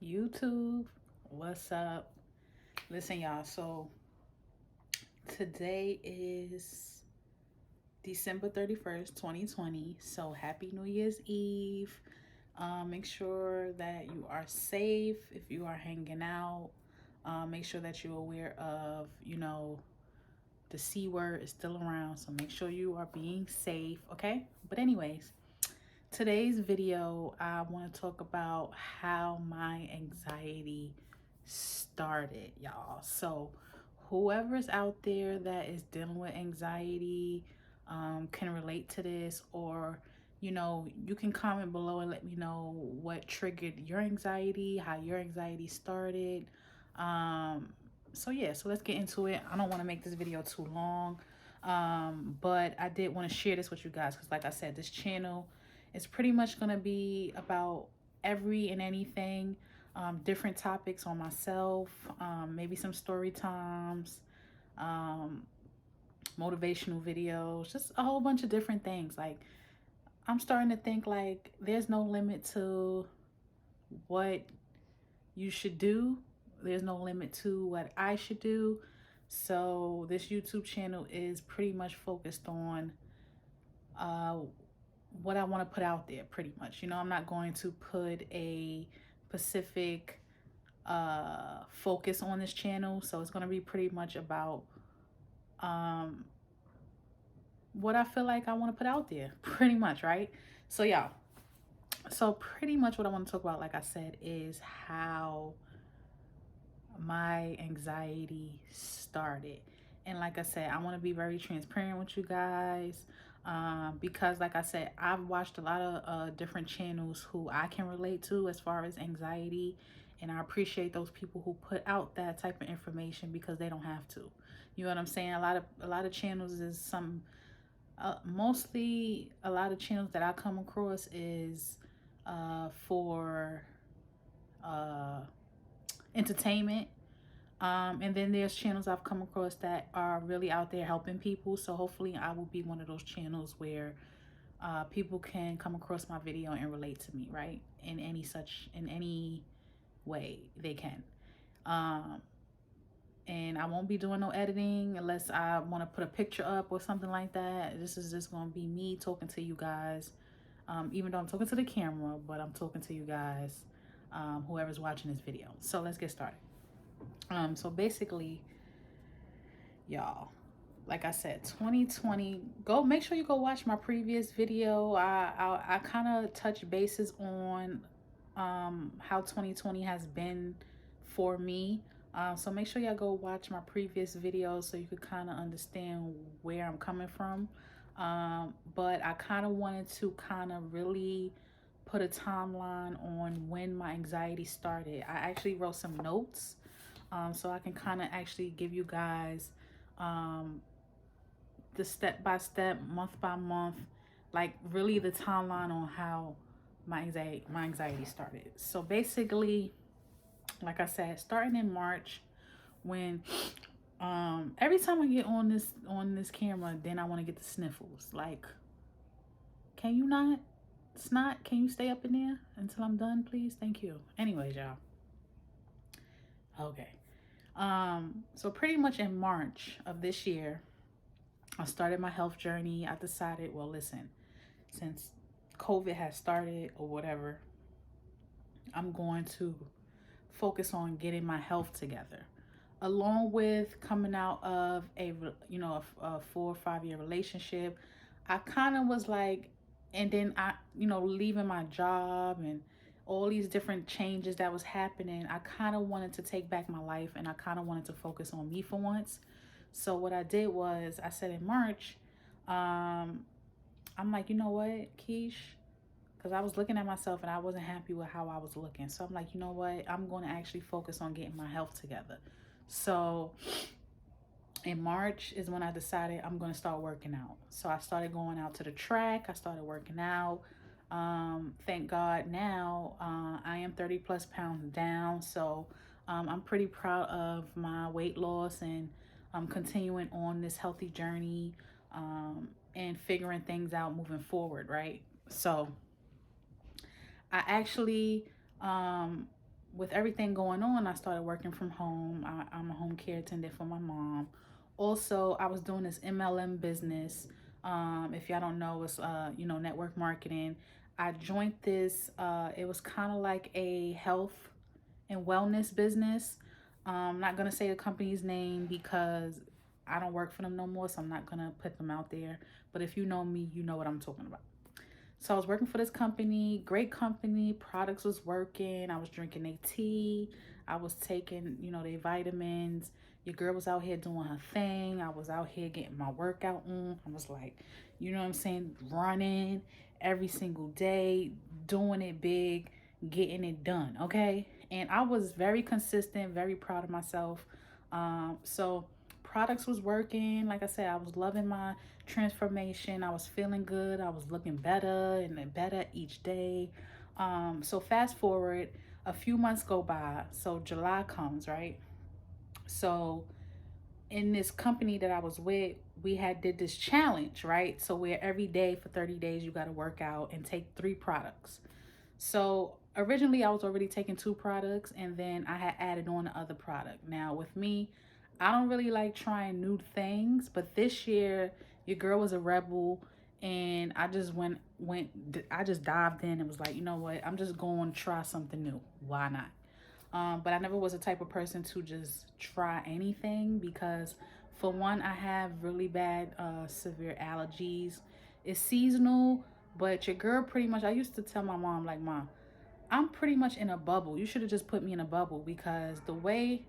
YouTube, what's up? Listen, y'all. So today is December 31st, 2020. So happy New Year's Eve. Make sure that you are safe if you are hanging out. Make sure that you're aware of, the C word is still around. So make sure you are being safe, okay? But, anyways, today's video, I want to talk about how my anxiety started, y'all. So, whoever's out there that is dealing with anxiety can relate to this, or you can comment below and let me know what triggered your anxiety, how your anxiety started. So let's get into it. I don't want to make this video too long, but I did want to share this with you guys because, like I said, this channel is pretty much going to be about every and anything, different topics on myself, maybe some story times, um, motivational videos, just a whole bunch of different things. Like, I'm starting to think like there's no limit to what you should do. There's no limit to what I should do. So this YouTube channel is pretty much focused on uh, what I want to put out there, pretty much. I'm not going to put a specific focus on this channel. So it's going to be pretty much about um, what I feel like I want to put out there, pretty much, right? So, yeah. So, pretty much what I want to talk about, like I said, is how my anxiety started. And like I said, I want to be very transparent with you guys, because like I said, I've watched a lot of different channels who I can relate to as far as anxiety, and I appreciate those people who put out that type of information because they don't have to. You know what I'm saying? A lot of channels is some mostly a lot of channels that I come across is for uh, entertainment. And then there's channels I've come across that are really out there helping people. So hopefully I will be one of those channels where people can come across my video and relate to me, right? In any way they can. Um, and I won't be doing no editing unless I want to put a picture up or something like that. This is just going to be me talking to you guys. Even though I'm talking to the camera, but I'm talking to you guys, whoever's watching this video. So let's get started. So basically, y'all, like I said, 2020, go make sure you go watch my previous video. I kind of touch bases on how 2020 has been for me. So make sure y'all go watch my previous videos so you could kind of understand where I'm coming from. But I kind of wanted to kind of really put a timeline on when my anxiety started. I actually wrote some notes, so I can kind of actually give you guys um, the step by step, month by month, like really the timeline on how my anxiety started. So basically, like I said, starting in March, when every time I get on this camera, then I want to get the sniffles. Like, can you not? It's not. Can you stay up in there until I'm done, please? Thank you. Anyways, y'all. Okay. So pretty much in March of this year, I started my health journey. I decided, well, listen, since COVID has started or whatever, I'm going to focus on getting my health together, along with coming out of a 4 or 5 year relationship. I kind of was like, and then I, leaving my job and all these different changes that was happening. I kind of wanted to take back my life, and I kind of wanted to focus on me for once. So what I did was I said in March, um, I'm like, you know what, Keish? Because I was looking at myself and I wasn't happy with how I was looking. So I'm like, you know what? I'm going to actually focus on getting my health together. So in March is when I decided I'm going to start working out. So I started going out to the track. I started working out. Thank God now I am 30 plus pounds down. So I'm pretty proud of my weight loss, and I'm continuing on this healthy journey, and figuring things out moving forward, right? So I actually with everything going on, I started working from home. I'm a home care attendant for my mom. Also, I was doing this MLM business. If y'all don't know, it's network marketing. I joined this. It was kind of like a health and wellness business. I'm not gonna say the company's name because I don't work for them no more, so I'm not gonna put them out there. But if you know me, you know what I'm talking about. So I was working for this company, great company, products was working. I was drinking their tea. I was taking, their vitamins. Your girl was out here doing her thing. I was out here getting my workout on. I was like, you know what I'm saying, running every single day, doing it big, getting it done, okay? And I was very consistent, very proud of myself. So products was working. Like I said, I was loving my transformation. I was feeling good. I was looking better and better each day. So fast forward, a few months go by. So July comes, right? So in this company that I was with, we had did this challenge, right? So where every day for 30 days you got to work out and take 3 products. So originally I was already taking 2 products and then I had added on the other product. Now with me, I don't really like trying new things, but this year your girl was a rebel and I just I just dived in and was like, you know what? I'm just going to try something new. Why not? But I never was the type of person to just try anything because, for one, I have really bad severe allergies. It's seasonal, but your girl pretty much, I used to tell my mom, like, Mom, I'm pretty much in a bubble. You should have just put me in a bubble because the way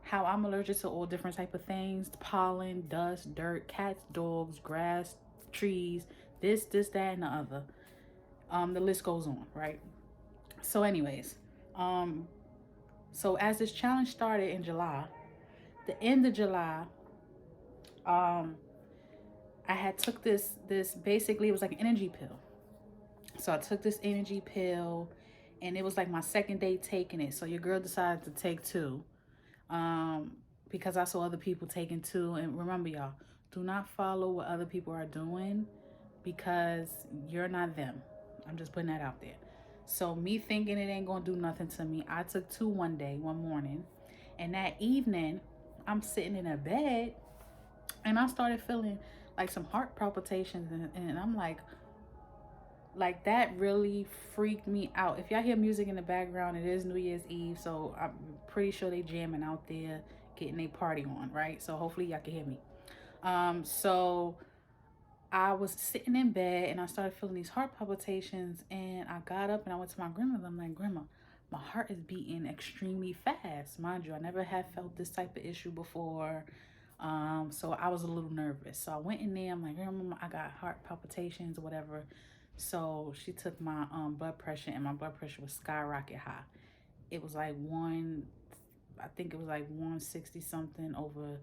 how I'm allergic to all different type of things, pollen, dust, dirt, cats, dogs, grass, trees, that, and the other. The list goes on, right? So anyways, um, so as this challenge started in July, the end of July, um, I had took this basically it was like an energy pill. So I took this energy pill and it was like my second day taking it. So your girl decided to take 2. Um, because I saw other people taking 2. And remember y'all, do not follow what other people are doing because you're not them. I'm just putting that out there. So me thinking it ain't gonna do nothing to me, I took 2 one day, one morning, and that evening, I'm sitting in a bed, and I started feeling like some heart palpitations, and I'm like that really freaked me out. If y'all hear music in the background, it is New Year's Eve, so I'm pretty sure they jamming out there, getting a party on, right? So hopefully y'all can hear me. So I was sitting in bed and I started feeling these heart palpitations and I got up and I went to my grandmother. I'm like, Grandma, my heart is beating extremely fast. Mind you, I never had felt this type of issue before. So I was a little nervous. So I went in there. I'm like, Grandma, I got heart palpitations or whatever. So she took my blood pressure and my blood pressure was skyrocket high. It was like I think it was like 160 something over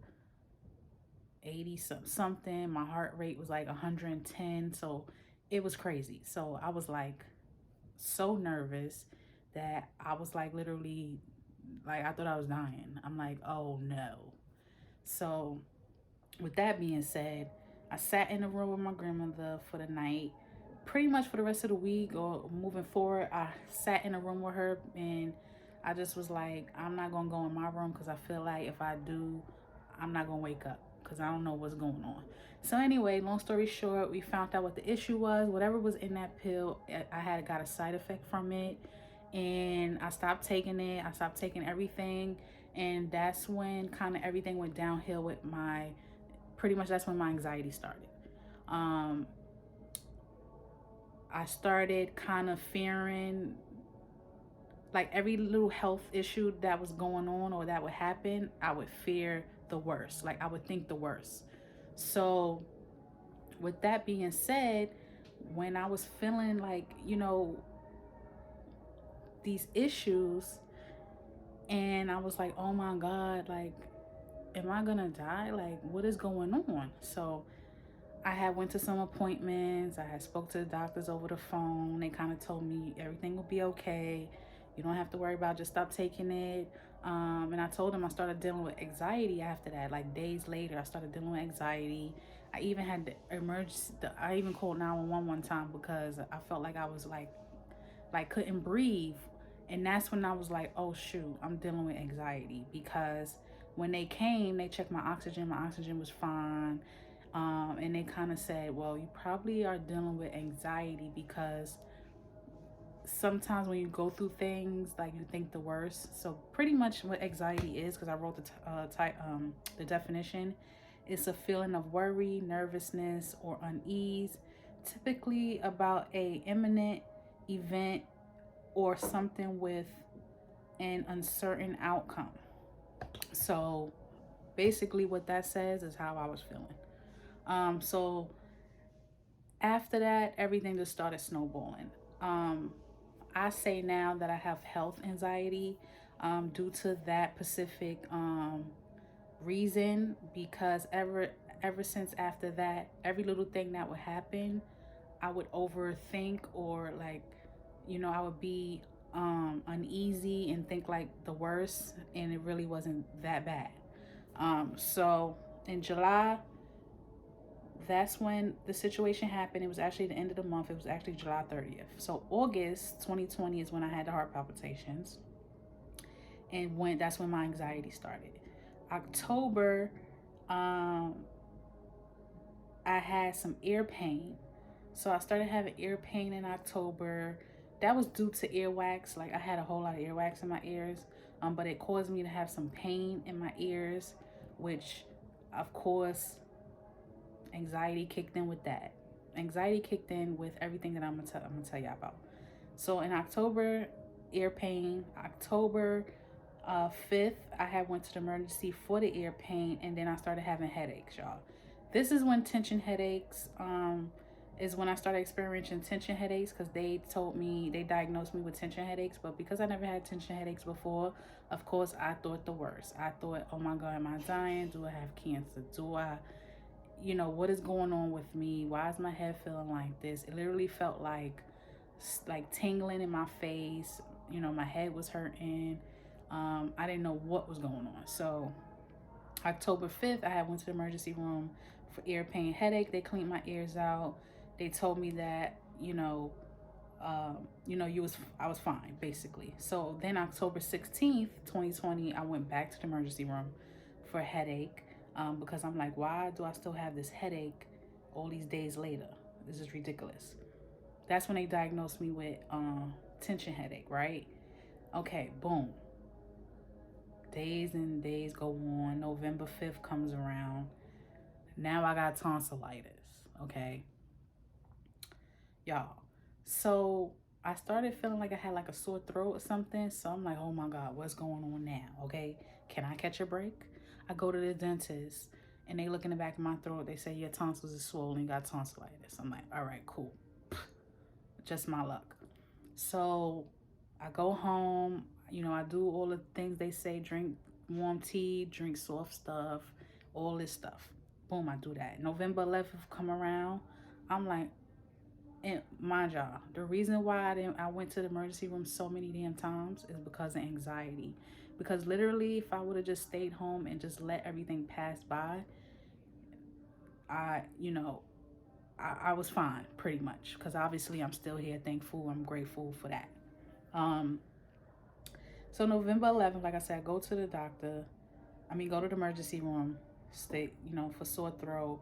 80 something. My heart rate was like 110. So it was crazy. So I was like so nervous that I was like literally like I thought I was dying. I'm like, oh no. So with that being said, I sat in the room with my grandmother for the night. Pretty much for the rest of the week or moving forward, I sat in a room with her and I just was like, I'm not gonna go in my room because I feel like if I do, I'm not gonna wake up because I don't know what's going on. So anyway, long story short, we found out what the issue was. Whatever was in that pill, I had got a side effect from it, and I stopped taking it. I stopped taking everything, and that's when kind of everything went downhill with my. Pretty much, that's when my anxiety started. Um, I started kind of fearing like every little health issue that was going on or that would happen, I would fear the worst. Like I would think the worst. So, with that being said, when I was feeling like, these issues, and I was like, oh my God, like, am I gonna die? Like, what is going on? So, I had went to some appointments. I had spoke to the doctors over the phone. They kind of told me everything will be okay. You don't have to worry about it. Just stop taking it. And I told them I started dealing with anxiety after that. Like days later, I started dealing with anxiety. I even had to I even called 911 one time because I felt like I was like couldn't breathe. And that's when I was like, oh shoot, I'm dealing with anxiety, because when they came, they checked my oxygen. My oxygen was fine. And they kind of said, well, you probably are dealing with anxiety, because sometimes when you go through things, like, you think the worst. So pretty much what anxiety is, because I wrote the definition, it's a feeling of worry, nervousness, or unease, typically about a imminent event or something with an uncertain outcome. So basically what that says is how I was feeling. So after that, everything just started snowballing. I say now that I have health anxiety, due to that specific reason, because ever since after that, every little thing that would happen, I would overthink, or like, I would be uneasy and think like the worst, and it really wasn't that bad. So in July, that's when the situation happened. It was actually the end of the month. It was actually July 30th. So August 2020 is when I had the heart palpitations, and that's when my anxiety started. October, um, I had some ear pain. So I started having ear pain in October. That was due to earwax. Like, I had a whole lot of earwax in my ears, but it caused me to have some pain in my ears, which, of course, anxiety kicked in with that. Anxiety kicked in with everything that I'm gonna tell y'all about. So in October, ear pain. October 5th, I had went to the emergency for the ear pain, and then I started having headaches, y'all. This is when tension headaches, is when I started experiencing tension headaches, because they diagnosed me with tension headaches. But because I never had tension headaches before, of course, I thought the worst. I thought, oh my God, am I dying? Do I have cancer? What is going on with me? Why is my head feeling like this? It literally felt like tingling in my face. My head was hurting. I didn't know what was going on. So October 5th, I had went to the emergency room for ear pain, headache. They cleaned my ears out. They told me that, I was fine, basically. So then October 16th, 2020, I went back to the emergency room for a headache, because I'm like, why do I still have this headache all these days later? This is ridiculous. That's when they diagnosed me with tension headache, right? Okay, boom. Days and days go on. November 5th comes around. Now I got tonsillitis, okay? Y'all. So I started feeling like I had like a sore throat or something. So I'm like, oh my God, what's going on now? Okay, can I catch a break? I go to the dentist, and they look in the back of my throat. They say your tonsils is swollen, you got tonsillitis. I'm like, all right, cool. Just my luck. So I go home. I do all the things they say: drink warm tea, drink soft stuff, all this stuff. Boom, I do that. November 11th come around. I'm like, and mind y'all, the reason why I went to the emergency room so many damn times is because of anxiety. Because literally, if I would have just stayed home and just let everything pass by, I, you know, I was fine pretty much. Because obviously, I'm still here. Thankful. I'm grateful for that. Um, so November 11th, like I said, go to the doctor. Go to the emergency room, stay, for sore throat.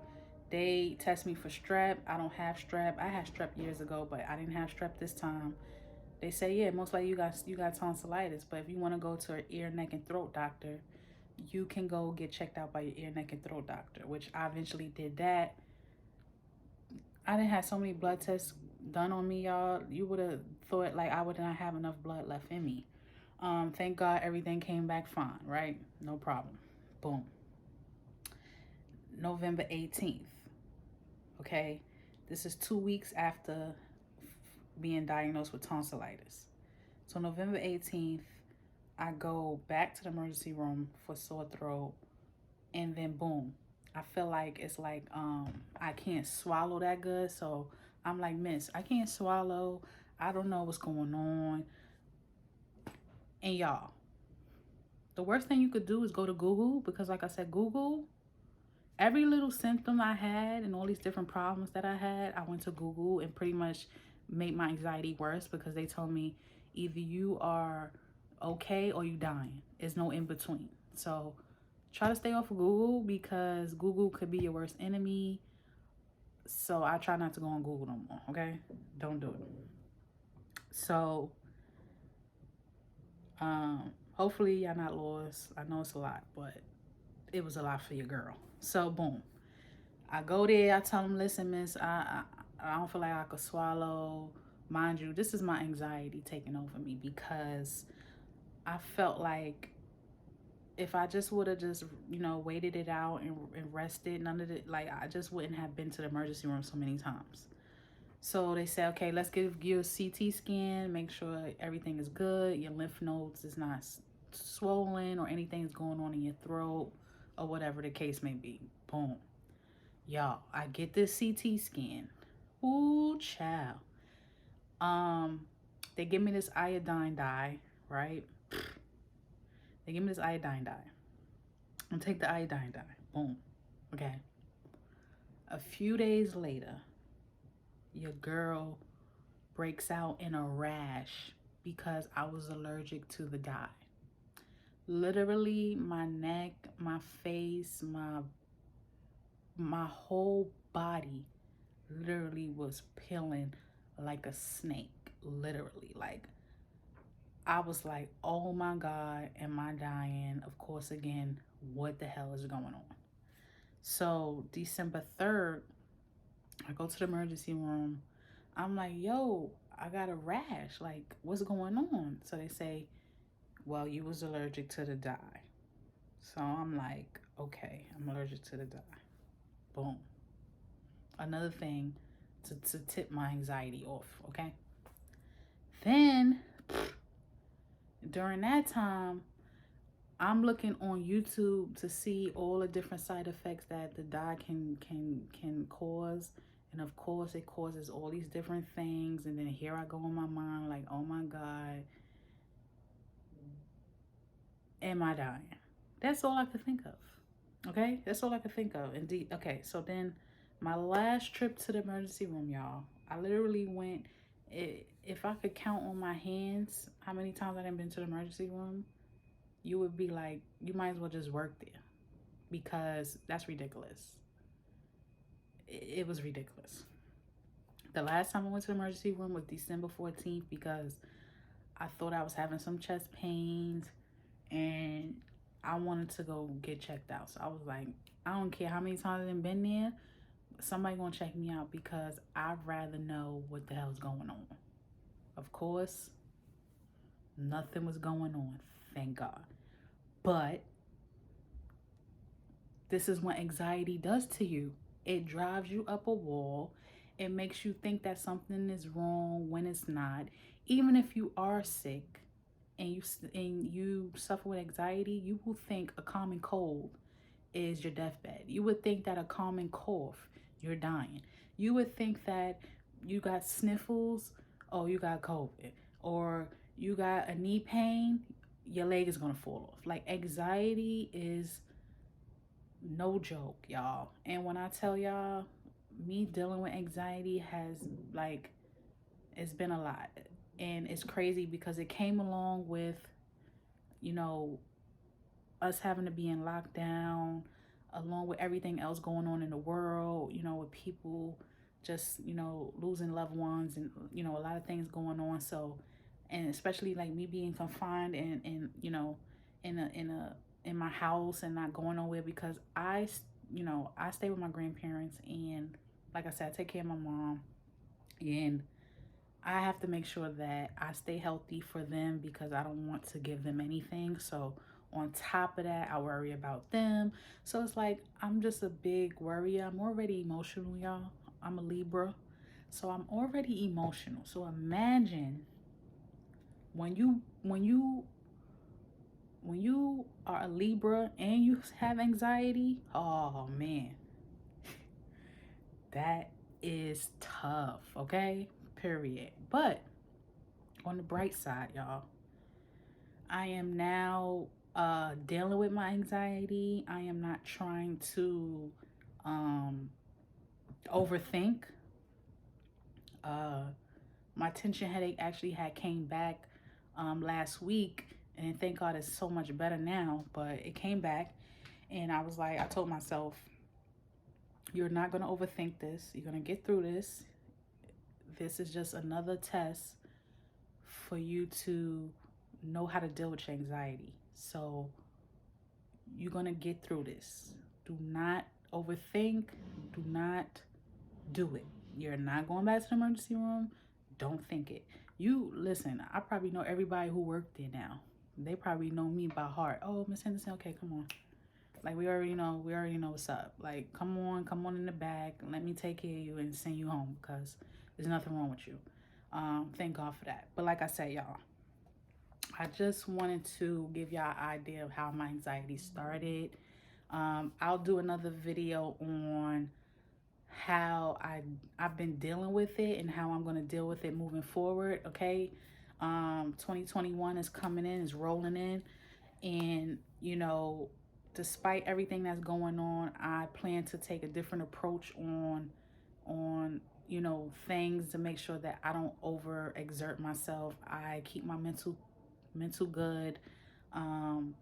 They test me for strep. I don't have strep. I had strep years ago, but I didn't have strep this time. They say, yeah, most likely you got tonsillitis. But if you want to go to an ear, neck, and throat doctor, you can go get checked out by your ear, neck, and throat doctor, which I eventually did that. I didn't have so many blood tests done on me, y'all. You would have thought like I would not have enough blood left in me. Thank God everything came back fine, right? No problem. Boom. November 18th. Okay. This is 2 weeks after being diagnosed with tonsillitis. So November 18th, I go back to the emergency room for sore throat, and then boom, I feel like it's like I can't swallow that good. So I'm like, miss, I can't swallow. I don't know what's going on. And y'all, the worst thing you could do is go to Google, because like I said, Google, every little symptom I had and all these different problems that I had, I went to Google and pretty much made my anxiety worse, because they told me Either you are okay or you dying. There's no in between. So try to stay off of Google because Google could be your worst enemy. So I try not to go on Google no more, okay? Don't do it. So hopefully y'all not lost. I know it's a lot, but it was a lot for your girl. So boom. I go there, I tell them, listen, miss, I don't feel like I could swallow. Mind you, this is my anxiety taking over me because I felt like if I just would have just, waited it out and rested, none of it, like I just wouldn't have been to the emergency room so many times. So they said, okay, let's give you a CT scan, make sure everything is good, your lymph nodes is not swollen or anything is going on in your throat or whatever the case may be. Boom. Y'all, I get this CT scan. Ooh, child. They give me this iodine dye, right? They give me this iodine dye. I'll take the iodine dye. Boom. Okay. A few days later, your girl breaks out in a rash because I was allergic to the dye. Literally, my neck, my face, my whole body literally was peeling like a snake. Literally, like I was like, oh my God, am I dying? Of course, again, what the hell is going on? So December 3rd, I go to the emergency room. I'm like, yo, I got a rash. Like, what's going on? So they say, well, you was allergic to the dye. So I'm like, okay, I'm allergic to the dye. Boom. Another thing to tip my anxiety off, okay? Then during that time, I'm looking on YouTube to see all the different side effects that the dye can cause. And of course, it causes all these different things. And then here I go in my mind like, oh my God, am I dying? That's all I could think of. Okay, that's all I could think of. Indeed. Okay, so then my last trip to the emergency room, y'all, I literally went. If I could count on my hands how many times I done been to the emergency room, you would be like, you might as well just work there because that's ridiculous. It was ridiculous. The last time I went to the emergency room was December 14th because I thought I was having some chest pains and I wanted to go get checked out. So I was like, I don't care how many times I've been there, somebody gonna check me out because I'd rather know what the hell's going on. Of course, nothing was going on, thank God. But this is what anxiety does to you. It drives you up a wall. It makes you think that something is wrong when it's not. Even if you are sick and you suffer with anxiety, you will think a common cold is your deathbed. You would think that a common cough, you're dying. You would think that you got sniffles, oh, you got COVID. Or you got a knee pain, your leg is gonna fall off. Like anxiety is no joke, y'all. And when I tell y'all, me dealing with anxiety has like, it's been a lot. And it's crazy because it came along with, you know, us having to be in lockdown, along with everything else going on in the world, with people just, losing loved ones and, a lot of things going on. So, and especially like me being confined and in my house and not going nowhere because I stay with my grandparents and like I said, I take care of my mom and I have to make sure that I stay healthy for them because I don't want to give them anything. So on top of that, I worry about them. So it's like I'm just a big worrier. I'm already emotional, y'all. I'm a Libra. So I'm already emotional. So imagine when you are a Libra and you have anxiety, oh man. That is tough, okay? Period. But on the bright side, y'all, I am now dealing with my anxiety. I am not trying to overthink. My tension headache actually had came back last week, and thank God it's so much better now, but it came back. And I was like, I told myself, you're not going to overthink this. You're going to get through this. This is just another test for you to know how to deal with your anxiety. So you're going to get through this. Do not overthink. Do not do it. You're not going back to the emergency room. Don't think it. You listen, I probably know everybody who worked there now. They probably know me by heart. Oh, Miss Henderson, okay, come on. Like we already know what's up. Like come on in the back. Let me take care of you and send you home because there's nothing wrong with you. Thank God for that. But like I said, y'all, I just wanted to give y'all an idea of how my anxiety started. I'll do another video on how I've been dealing with it and how I'm going to deal with it moving forward. Okay. 2021 is coming in, is rolling in, and you know, despite everything that's going on, I plan to take a different approach on you know, things to make sure that I don't overexert myself. I keep my mental good, and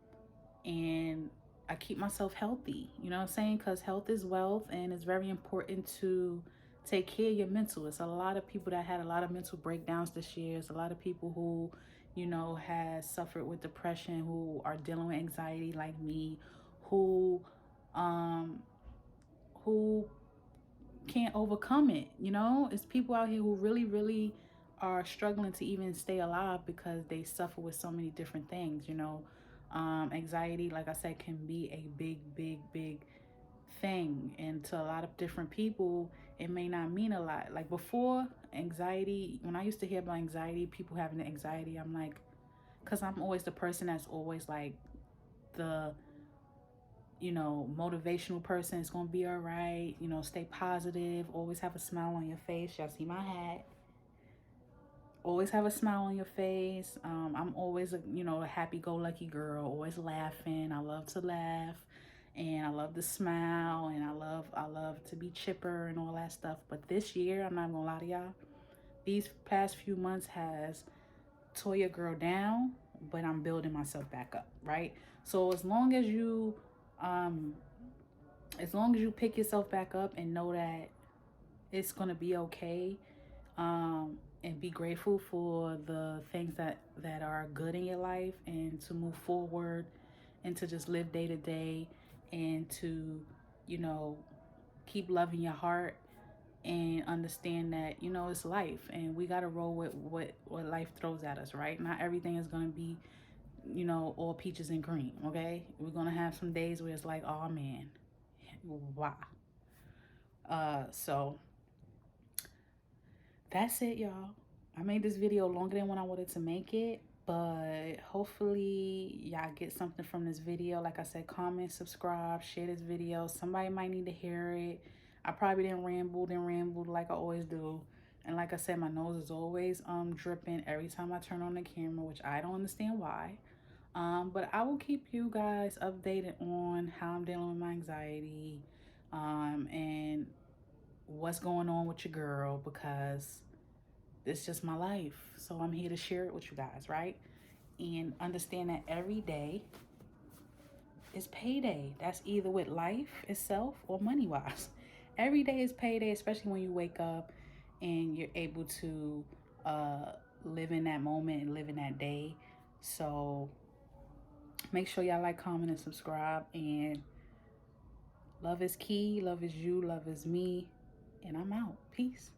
I keep myself healthy. You know what I'm saying? Because health is wealth, and it's very important to take care of your mental. It's a lot of people that had a lot of mental breakdowns this year. It's a lot of people who, you know, has suffered with depression, who are dealing with anxiety like me, who um who can't overcome it. You know, it's people out here who really are struggling to even stay alive because they suffer with so many different things. You know, anxiety, like I said, can be a big thing, and to a lot of different people it may not mean a lot. Like before, anxiety, when I used to hear about anxiety, people having anxiety, I'm like, because I'm always the person that's always like the, you know, motivational person. It's gonna be all right, you know, stay positive, always have a smile on your face. Y'all see my hat? Always have a smile on your face. I'm always a, you know, a happy-go-lucky girl, always laughing. I love to laugh, and I love to smile, and I love to be chipper and all that stuff. But this year, I'm not gonna lie to y'all, these past few months has tore your girl down, but I'm building myself back up, right? So um as long as you pick yourself back up and know that it's gonna be okay, and be grateful for the things that are good in your life, and to move forward, and to just live day to day, and to, you know, keep loving your heart, and understand that, you know, it's life, and we got to roll with what life throws at us, right? Not everything is going to be, you know, all peaches and cream. Okay, we're going to have some days where it's like, oh man, wow. So that's it, y'all. I made this video longer than when I wanted to make it, but hopefully y'all get something from this video. Like I said, comment, subscribe, share this video. Somebody might need to hear it. I probably didn't ramble like I always do. And like I said, my nose is always dripping every time I turn on the camera, which I don't understand why. But I will keep you guys updated on how I'm dealing with my anxiety, and what's going on with your girl, because it's just my life. So I'm here to share it with you guys, right? And understand that every day is payday. That's either with life itself or money wise. Every day is payday, especially when you wake up and you're able to live in that moment and live in that day. So make sure y'all like, comment, and subscribe. And love is key. Love is you. Love is me. And I'm out. Peace.